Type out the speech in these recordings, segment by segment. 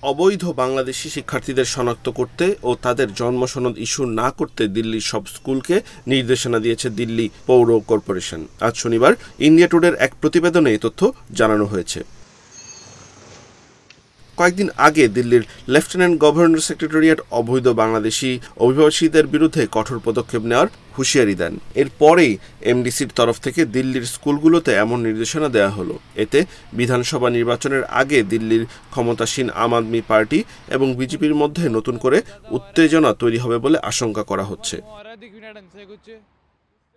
অবৈধ বাংলাদেশি শিক্ষার্থীদের শনাক্ত করতে ও তাদের জন্ম সনদ ইস্যু না করতে দিল্লির সব স্কুলকে নির্দেশনা দিয়েছে দিল্লি পৌর কর্পোরেশন। আজ শনিবার ইন্ডিয়া টুডের এক প্রতিবেদনে এই তথ্য জানানো হয়েছে। কয়েকদিন আগে দিল্লির লেফটেন্যান্ট গভর্নর সেক্রেটারিয়েট অবৈধ বাংলাদেশি অভিবাসীদের বিরুদ্ধে কঠোর পদক্ষেপ নেওয়ার হুঁশিয়ারি দেন। এরপরেই এমডিসির তরফ থেকে দিল্লির স্কুলগুলোতে এমন নির্দেশনা দেওয়া হলো। এতে বিধানসভা নির্বাচনের আগে দিল্লির ক্ষমতাসীন আম আদমি পার্টি এবং বিজেপির মধ্যে নতুন করে উত্তেজনা তৈরি হবে বলে আশঙ্কা করা হচ্ছে।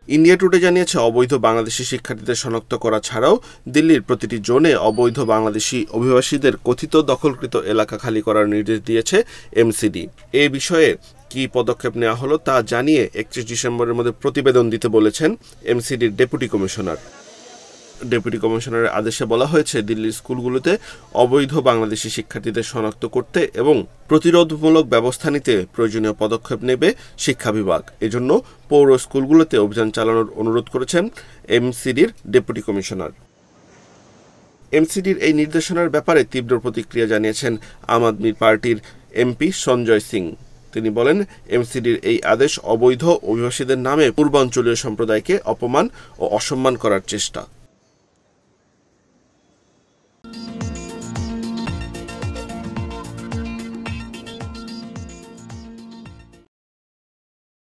ইন্ডিয়া টুডে জানিয়েছে, অবৈধ বাংলাদেশি শিক্ষার্থীদের শনাক্ত করা ছাড়াও দিল্লির প্রতিটি জোনে অবৈধ বাংলাদেশি অভিবাসীদের কথিত দখলকৃত এলাকা খালি করার নির্দেশ দিয়েছে এমসিডি। এ বিষয়ে কী পদক্ষেপ নেওয়া হলো তা জানিয়ে 31 ডিসেম্বরের মধ্যে প্রতিবেদন দিতে বলেছেন এমসিডির ডেপুটি কমিশনার। ডেপুটি কমিশনারের আদেশে বলা হয়েছে, দিল্লির স্কুলগুলোতে অবৈধ বাংলাদেশি শিক্ষার্থীদের শনাক্ত করতে এবং প্রতিরোধমূলক ব্যবস্থা নিতে প্রয়োজনীয় পদক্ষেপ নেবে শিক্ষা বিভাগ। এজন্য পৌর স্কুলগুলোতে অভিযান চালানোর অনুরোধ করেছেন এমসিডির ডেপুটি কমিশনার। এমসিডির এই নির্দেশনার ব্যাপারে তীব্র প্রতিক্রিয়া জানিয়েছেন আম আদমি পার্টির এমপি সঞ্জয় সিং। তিনি বলেন, এমসিডির এই আদেশ অবৈধ অভিবাসীদের নামে পূর্বাঞ্চলীয় সম্প্রদায়কে অপমান ও অসম্মান করার চেষ্টা।